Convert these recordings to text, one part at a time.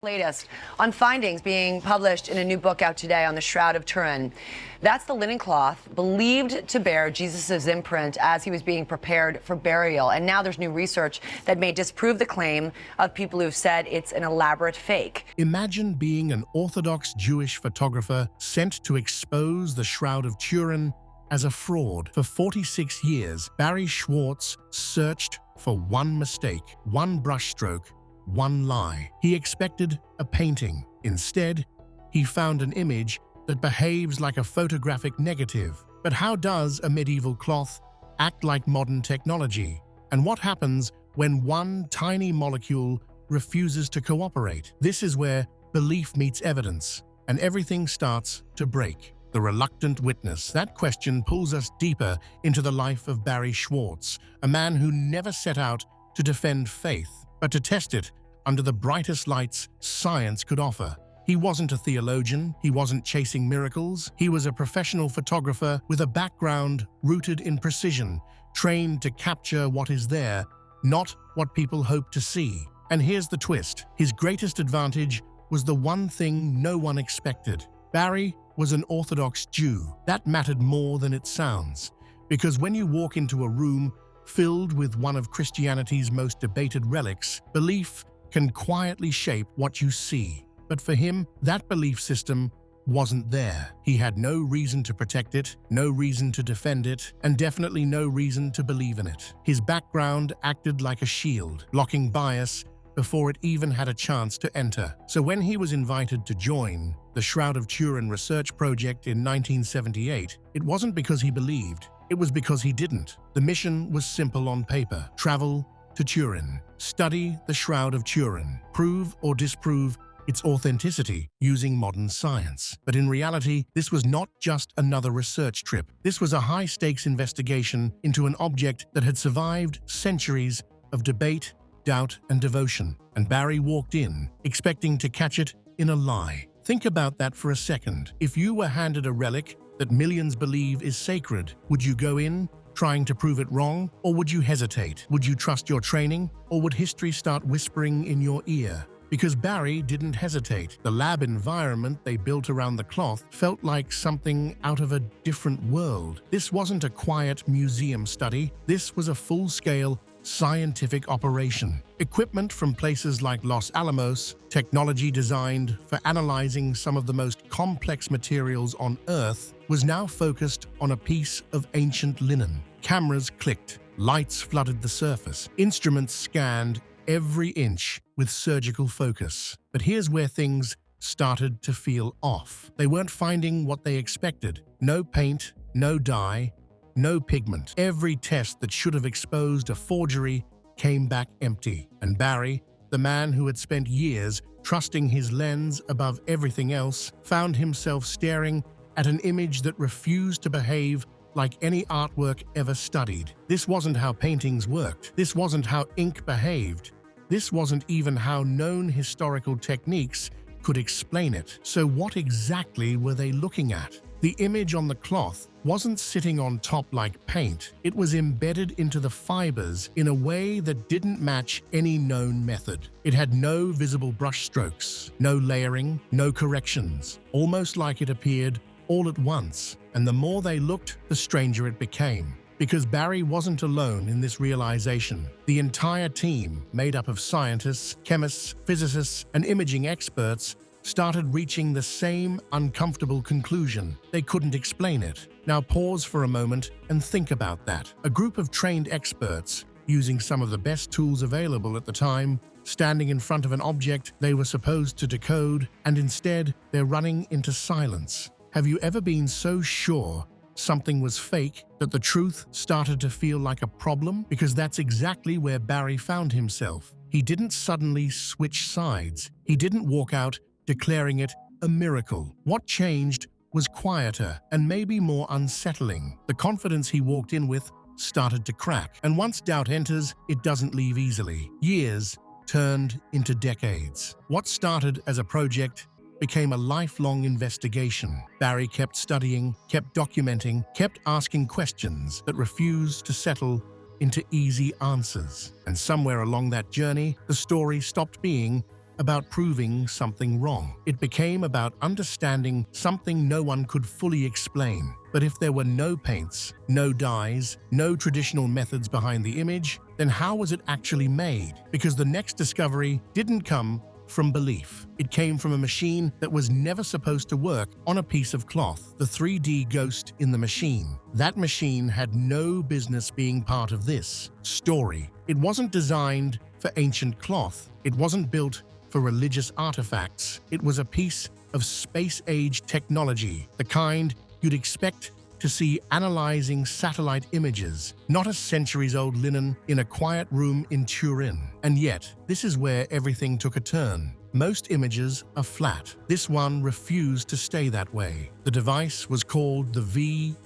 Latest on findings being published in a new book out today on the Shroud of Turin. That's the linen cloth believed to bear Jesus' imprint as he was being prepared for burial. And now there's new research that may disprove the claim of people who've said it's an elaborate fake. Imagine being an Orthodox Jewish photographer sent to expose the Shroud of Turin as a fraud. For 46 years, Barrie Schwortz searched for one mistake, one brushstroke, one lie. He expected a painting. Instead, he found an image that behaves like a photographic negative. But how does a medieval cloth act like modern technology? And what happens when one tiny molecule refuses to cooperate? This is where belief meets evidence, and everything starts to break. The reluctant witness. That question pulls us deeper into the life of Barrie Schwortz, a man who never set out to defend faith, but to test it under the brightest lights science could offer. He wasn't a theologian, he wasn't chasing miracles, he was a professional photographer with a background rooted in precision, trained to capture what is there, not what people hope to see. And here's the twist. His greatest advantage was the one thing no one expected. Barrie was an Orthodox Jew. That mattered more than it sounds, because when you walk into a room filled with one of Christianity's most debated relics, belief can quietly shape what you see. But for him, that belief system wasn't there. He had no reason to protect it, no reason to defend it, and definitely no reason to believe in it. His background acted like a shield, blocking bias before it even had a chance to enter. So when he was invited to join the Shroud of Turin research project in 1978, it wasn't because he believed, it was because he didn't. The mission was simple on paper: travel to Turin, study the Shroud of Turin, prove or disprove its authenticity using modern science. But in reality, this was not just another research trip. This was a high-stakes investigation into an object that had survived centuries of debate, doubt, and devotion. And Barrie walked in, expecting to catch it in a lie. Think about that for a second. If you were handed a relic that millions believe is sacred, would you go in trying to prove it wrong, or would you hesitate? Would you trust your training, or would history start whispering in your ear? Because Barrie didn't hesitate. The lab environment they built around the cloth felt like something out of a different world. This wasn't a quiet museum study. This was a full-scale scientific operation. Equipment from places like Los Alamos, technology designed for analyzing some of the most complex materials on Earth, was now focused on a piece of ancient linen. Cameras clicked, lights flooded the surface, instruments scanned every inch with surgical focus. But here's where things started to feel off. They weren't finding what they expected. No paint, no dye, no pigment. Every test that should have exposed a forgery came back empty. And Barrie, the man who had spent years trusting his lens above everything else, found himself staring at an image that refused to behave like any artwork ever studied. This wasn't how paintings worked. This wasn't how ink behaved. This wasn't even how known historical techniques could explain it. So what exactly were they looking at? The image on the cloth wasn't sitting on top like paint. It was embedded into the fibers in a way that didn't match any known method. It had no visible brush strokes, no layering, no corrections, almost like it appeared all at once. And the more they looked, the stranger it became. Because Barrie wasn't alone in this realization. The entire team, made up of scientists, chemists, physicists, and imaging experts, started reaching the same uncomfortable conclusion. They couldn't explain it. Now pause for a moment and think about that. A group of trained experts, using some of the best tools available at the time, standing in front of an object they were supposed to decode, and instead they're running into silence. Have you ever been so sure something was fake that the truth started to feel like a problem? Because that's exactly where Barrie found himself. He didn't suddenly switch sides. He didn't walk out declaring it a miracle. What changed was quieter and maybe more unsettling. The confidence he walked in with started to crack. And once doubt enters, it doesn't leave easily. Years turned into decades. What started as a project became a lifelong investigation. Barrie kept studying, kept documenting, kept asking questions that refused to settle into easy answers. And somewhere along that journey, the story stopped being about proving something wrong. It became about understanding something no one could fully explain. But if there were no paints, no dyes, no traditional methods behind the image, then how was it actually made? Because the next discovery didn't come from belief. It came from a machine that was never supposed to work on a piece of cloth, the 3D ghost in the machine. That machine had no business being part of this story. It wasn't designed for ancient cloth. It wasn't built for religious artifacts. It was a piece of space-age technology, the kind you'd expect to see analyzing satellite images, not a centuries-old linen in a quiet room in Turin. And yet, this is where everything took a turn. Most images are flat. This one refused to stay that way. The device was called the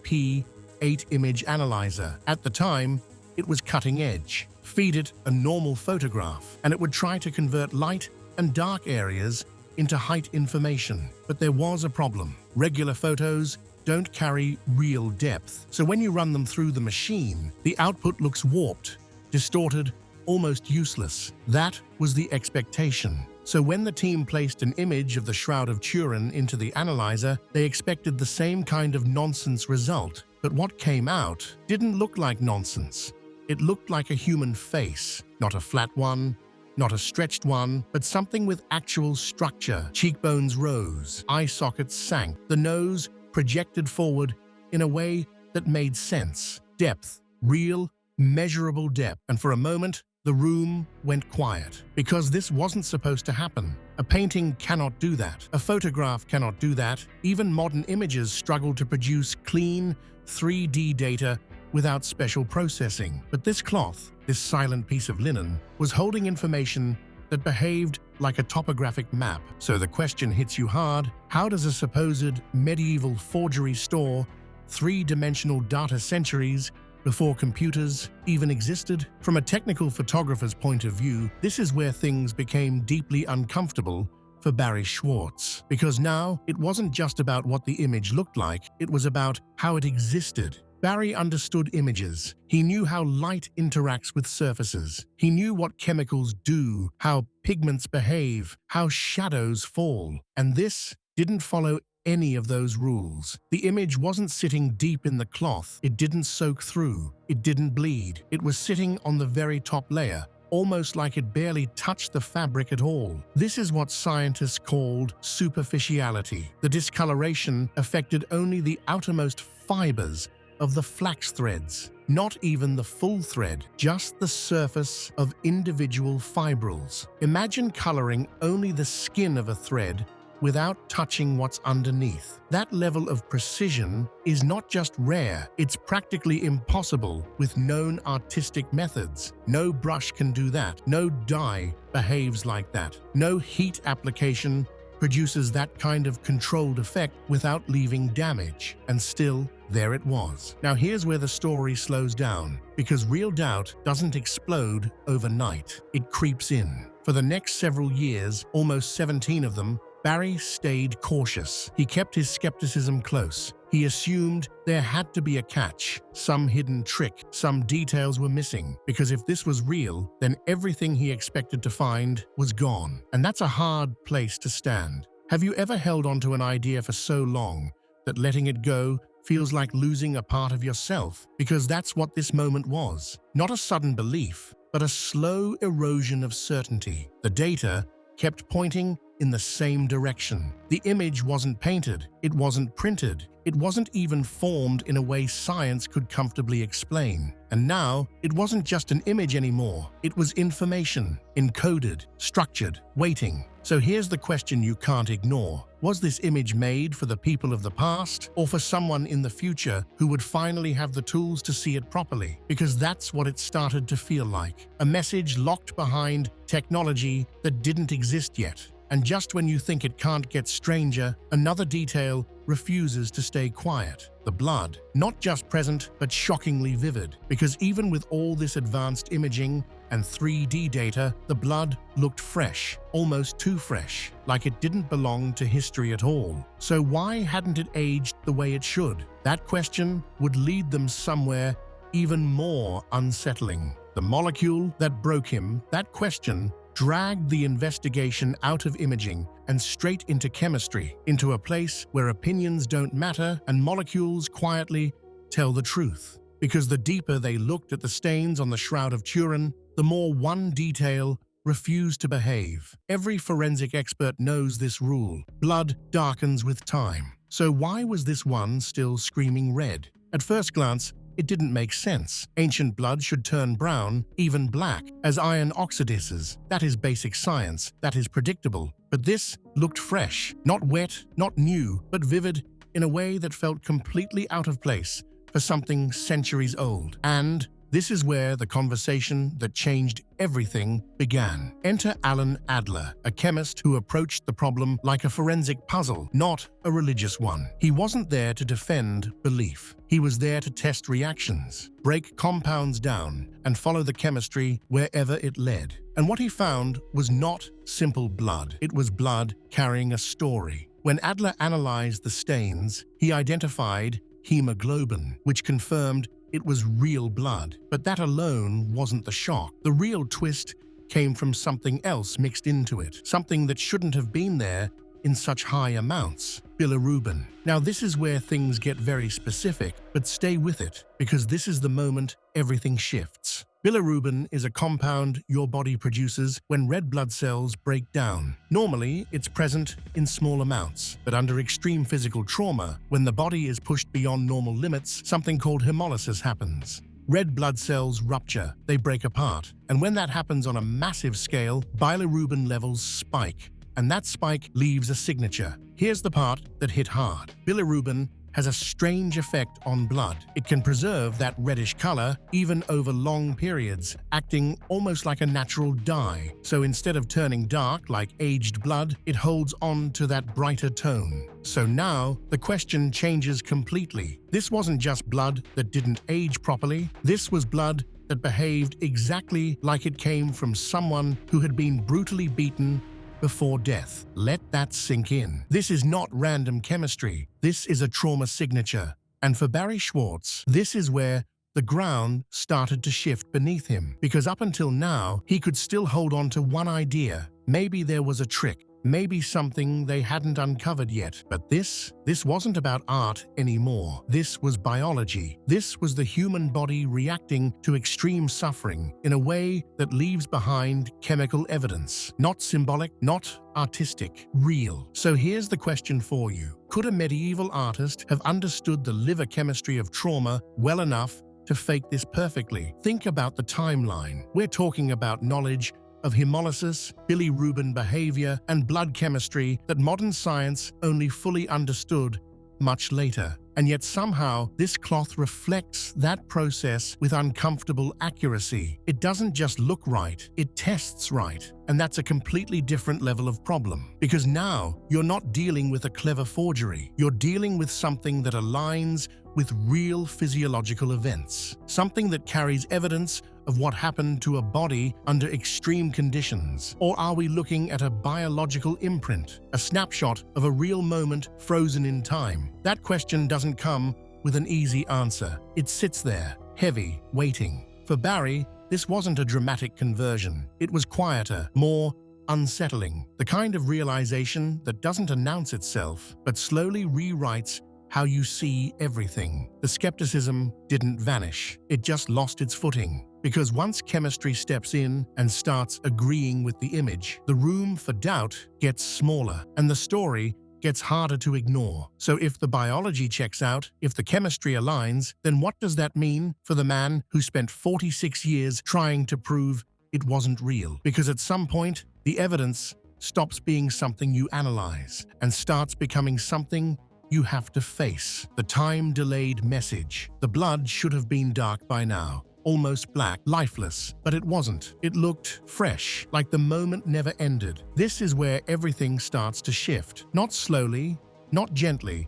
VP8 Image Analyzer. At the time, it was cutting edge. Feed it a normal photograph, and it would try to convert light and dark areas into height information. But there was a problem. Regular photos don't carry real depth. So when you run them through the machine, the output looks warped, distorted, almost useless. That was the expectation. So when the team placed an image of the Shroud of Turin into the analyzer, they expected the same kind of nonsense result. But what came out didn't look like nonsense. It looked like a human face, not a flat one, not a stretched one, but something with actual structure. Cheekbones rose, eye sockets sank, the nose projected forward in a way that made sense. Depth, real, measurable depth. And for a moment, the room went quiet. Because this wasn't supposed to happen. A painting cannot do that. A photograph cannot do that. Even modern images struggle to produce clean, 3D data without special processing. But this cloth, this silent piece of linen, was holding information that behaved like a topographic map. So the question hits you hard: how does a supposed medieval forgery store three-dimensional data centuries before computers even existed? From a technical photographer's point of view, this is where things became deeply uncomfortable for Barrie Schwortz. Because now, it wasn't just about what the image looked like, it was about how it existed. Barrie understood images. He knew how light interacts with surfaces. He knew what chemicals do, how pigments behave, how shadows fall. And this didn't follow any of those rules. The image wasn't sitting deep in the cloth. It didn't soak through. It didn't bleed. It was sitting on the very top layer, almost like it barely touched the fabric at all. This is what scientists called superficiality. The discoloration affected only the outermost fibers of the flax threads, not even the full thread, just the surface of individual fibrils. Imagine coloring only the skin of a thread without touching what's underneath. That level of precision is not just rare, it's practically impossible with known artistic methods. No brush can do that. No dye behaves like that. No heat application produces that kind of controlled effect without leaving damage. And still, there it was. Now here's where the story slows down, because real doubt doesn't explode overnight. It creeps in. For the next several years, almost 17 of them, Barrie stayed cautious. He kept his skepticism close. He assumed there had to be a catch, some hidden trick, some details were missing, because if this was real, then everything he expected to find was gone. And that's a hard place to stand. Have you ever held onto an idea for so long that letting it go feels like losing a part of yourself? Because that's what this moment was. Not a sudden belief, but a slow erosion of certainty. The data kept pointing in the same direction. The image wasn't painted, it wasn't printed, it wasn't even formed in a way science could comfortably explain. And now, it wasn't just an image anymore. It was information, encoded, structured, waiting. So here's the question you can't ignore. Was this image made for the people of the past, or for someone in the future who would finally have the tools to see it properly? Because that's what it started to feel like. A message locked behind technology that didn't exist yet. And just when you think it can't get stranger, another detail refuses to stay quiet. The blood, not just present, but shockingly vivid. Because even with all this advanced imaging and 3D data, the blood looked fresh, almost too fresh, like it didn't belong to history at all. So why hadn't it aged the way it should? That question would lead them somewhere even more unsettling. The molecule that broke him, that question dragged the investigation out of imaging and straight into chemistry, into a place where opinions don't matter and molecules quietly tell the truth. Because the deeper they looked at the stains on the Shroud of Turin, the more one detail refused to behave. Every forensic expert knows this rule. Blood darkens with time. So why was this one still screaming red? At first glance, it didn't make sense. Ancient blood should turn brown, even black, as iron oxidizes. That is basic science. That is predictable. But this looked fresh. Not wet, not new, but vivid in a way that felt completely out of place for something centuries old. And this is where the conversation that changed everything began. Enter Alan Adler, a chemist who approached the problem like a forensic puzzle, not a religious one. He wasn't there to defend belief. He was there to test reactions, break compounds down, and follow the chemistry wherever it led. And what he found was not simple blood. It was blood carrying a story. When Adler analyzed the stains, he identified hemoglobin, which confirmed it was real blood. But that alone wasn't the shock. The real twist came from something else mixed into it, something that shouldn't have been there in such high amounts: bilirubin. Now this is where things get very specific, but stay with it, because this is the moment everything shifts. Bilirubin is a compound your body produces when red blood cells break down. Normally, it's present in small amounts, but under extreme physical trauma, when the body is pushed beyond normal limits, something called hemolysis happens. Red blood cells rupture, they break apart, and when that happens on a massive scale, bilirubin levels spike, and that spike leaves a signature. Here's the part that hit hard. Bilirubin has a strange effect on blood. It can preserve that reddish color even over long periods, acting almost like a natural dye. So instead of turning dark like aged blood, it holds on to that brighter tone. So now the question changes completely. This wasn't just blood that didn't age properly. This was blood that behaved exactly like it came from someone who had been brutally beaten before death. Let that sink in. This is not random chemistry. This is a trauma signature. And for Barrie Schwortz, this is where the ground started to shift beneath him. Because up until now, he could still hold on to one idea. Maybe there was a trick. Maybe something they hadn't uncovered yet. But this wasn't about art anymore. This was biology. This was the human body reacting to extreme suffering in a way that leaves behind chemical evidence. Not symbolic, not artistic, real. So here's the question for you. Could a medieval artist have understood the liver chemistry of trauma well enough to fake this perfectly? Think about the timeline. We're talking about knowledge of hemolysis, bilirubin behavior, and blood chemistry that modern science only fully understood much later. And yet somehow this cloth reflects that process with uncomfortable accuracy. It doesn't just look right, it tests right. And that's a completely different level of problem. Because now you're not dealing with a clever forgery. You're dealing with something that aligns with real physiological events. Something that carries evidence of what happened to a body under extreme conditions. Or are we looking at a biological imprint, a snapshot of a real moment frozen in time? That question doesn't come with an easy answer. It sits there, heavy, waiting. For Barrie, this wasn't a dramatic conversion. It was quieter, more unsettling. The kind of realization that doesn't announce itself, but slowly rewrites how you see everything. The skepticism didn't vanish. It just lost its footing. Because once chemistry steps in and starts agreeing with the image, the room for doubt gets smaller, and the story gets harder to ignore. So if the biology checks out, if the chemistry aligns, then what does that mean for the man who spent 46 years trying to prove it wasn't real? Because at some point, the evidence stops being something you analyze and starts becoming something you have to face. The time-delayed message. The blood should have been dark by now. Almost black, lifeless, but it wasn't. It looked fresh, like the moment never ended. This is where everything starts to shift. Not slowly, not gently,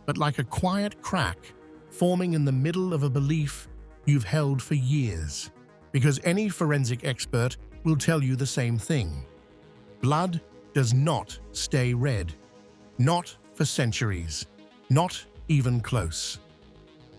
but like a quiet crack forming in the middle of a belief you've held for years. Because any forensic expert will tell you the same thing. Blood does not stay red. Not for centuries. Not even close.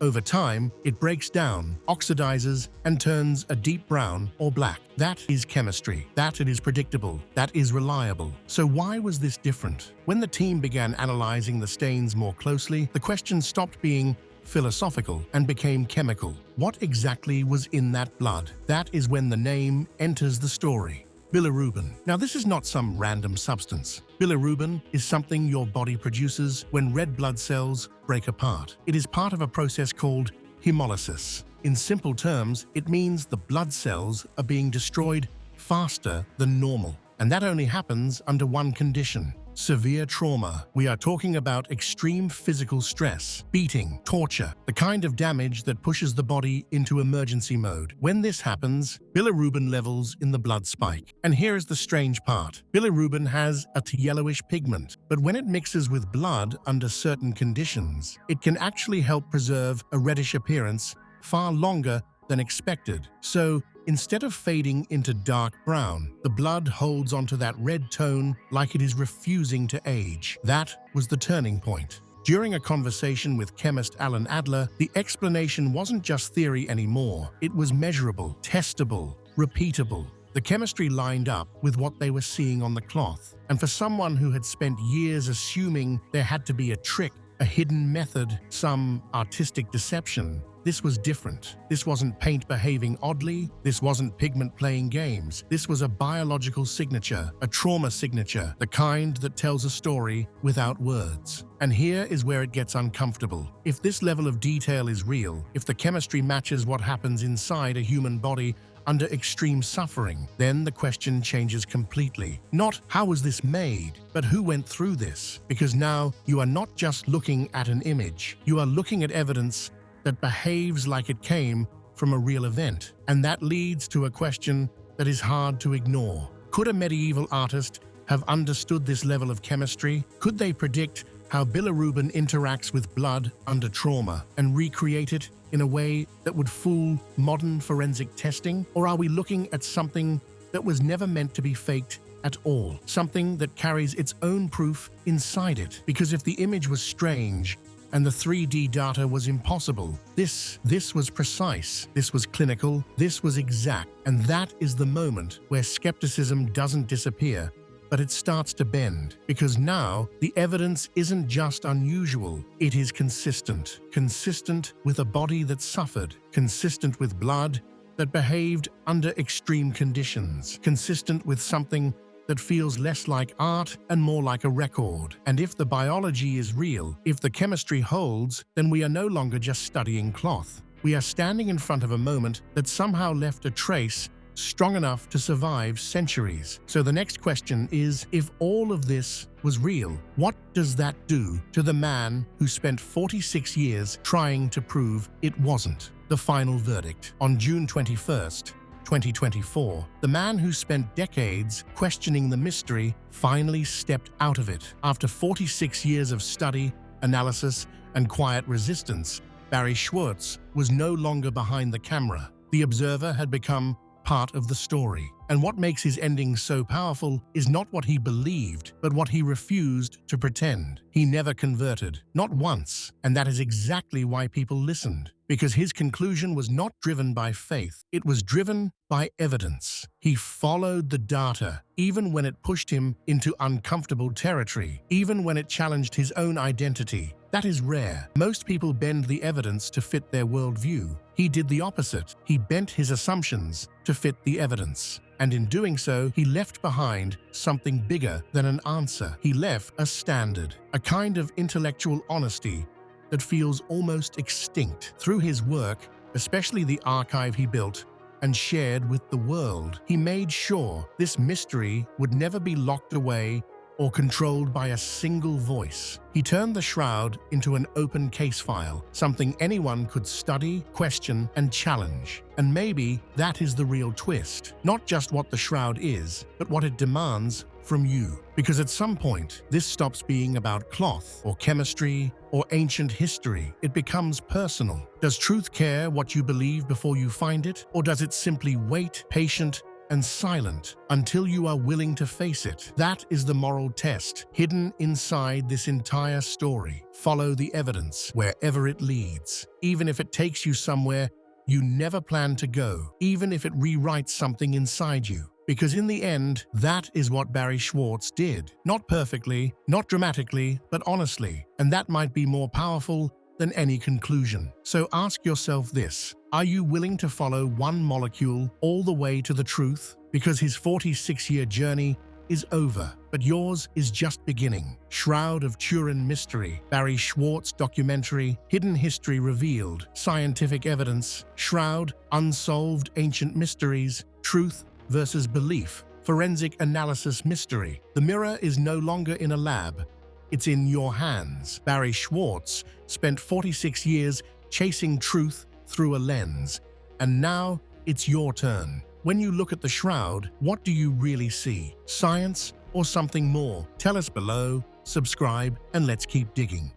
Over time, it breaks down, oxidizes, and turns a deep brown or black. That is chemistry. That it is predictable. That is reliable. So why was this different? When the team began analyzing the stains more closely, the question stopped being philosophical and became chemical. What exactly was in that blood? That is when the name enters the story. Bilirubin. Now, this is not some random substance. Bilirubin is something your body produces when red blood cells break apart. It is part of a process called hemolysis. In simple terms, it means the blood cells are being destroyed faster than normal. And that only happens under one condition: severe trauma. We are talking about extreme physical stress, beating, torture, the kind of damage that pushes the body into emergency mode. When this happens, bilirubin levels in the blood spike. And here is the strange part. Bilirubin has a yellowish pigment, but when it mixes with blood under certain conditions, it can actually help preserve a reddish appearance far longer than expected. So, instead of fading into dark brown, the blood holds onto that red tone like it is refusing to age. That was the turning point. During a conversation with chemist Alan Adler, the explanation wasn't just theory anymore. It was measurable, testable, repeatable. The chemistry lined up with what they were seeing on the cloth. And for someone who had spent years assuming there had to be a trick, a hidden method, some artistic deception, this was different. This wasn't paint behaving oddly. This wasn't pigment playing games. This was a biological signature, a trauma signature, the kind that tells a story without words. And here is where it gets uncomfortable. If this level of detail is real, if the chemistry matches what happens inside a human body under extreme suffering, then the question changes completely. Not how was this made, but who went through this? Because now you are not just looking at an image. You are looking at evidence that behaves like it came from a real event. And that leads to a question that is hard to ignore. Could a medieval artist have understood this level of chemistry? Could they predict how bilirubin interacts with blood under trauma and recreate it in a way that would fool modern forensic testing? Or are we looking at something that was never meant to be faked at all? Something that carries its own proof inside it? Because if the image was strange, and the 3D data was impossible, this was precise, this was clinical, this was exact. And that is the moment where skepticism doesn't disappear, but it starts to bend. Because now, the evidence isn't just unusual, it is consistent. Consistent with a body that suffered, consistent with blood that behaved under extreme conditions, consistent with something that feels less like art and more like a record. And if the biology is real, if the chemistry holds, then we are no longer just studying cloth. We are standing in front of a moment that somehow left a trace strong enough to survive centuries. So the next question is, if all of this was real, what does that do to the man who spent 46 years trying to prove it wasn't? The final verdict. On June 21st, 2024, the man who spent decades questioning the mystery finally stepped out of it. After 46 years of study, analysis, and quiet resistance, Barrie Schwortz was no longer behind the camera. The observer had become part of the story. And what makes his ending so powerful is not what he believed, but what he refused to pretend. He never converted, not once. And that is exactly why people listened. Because his conclusion was not driven by faith, it was driven by evidence. He followed the data, even when it pushed him into uncomfortable territory, even when it challenged his own identity. That is rare. Most people bend the evidence to fit their worldview. He did the opposite. He bent his assumptions to fit the evidence. And in doing so, he left behind something bigger than an answer. He left a standard, a kind of intellectual honesty that feels almost extinct. Through his work, especially the archive he built and shared with the world, he made sure this mystery would never be locked away or controlled by a single voice. He turned the Shroud into an open case file, something anyone could study, question, and challenge. And maybe that is the real twist. Not just what the Shroud is, but what it demands from you. Because at some point, this stops being about cloth or chemistry or ancient history. It becomes personal. Does truth care what you believe before you find it? Or does it simply wait, patient, and silent until you are willing to face it. That is the moral test hidden inside this entire story. Follow the evidence wherever it leads, even if it takes you somewhere you never planned to go, even if it rewrites something inside you. Because in the end, that is what Barrie Schwortz did. Not perfectly, not dramatically, but honestly. And that might be more powerful than any conclusion. So ask yourself this: are you willing to follow one molecule all the way to the truth? Because his 46-year journey is over, but yours is just beginning. Shroud of Turin Mystery, Barrie Schwortz documentary, hidden history revealed, scientific evidence, Shroud, unsolved ancient mysteries, truth versus belief, forensic analysis mystery. The mirror is no longer in a lab, it's in your hands. Barrie Schwortz spent 46 years chasing truth through a lens, and now it's your turn. When you look at the shroud, what do you really see? Science or something more? Tell us below, subscribe, and let's keep digging.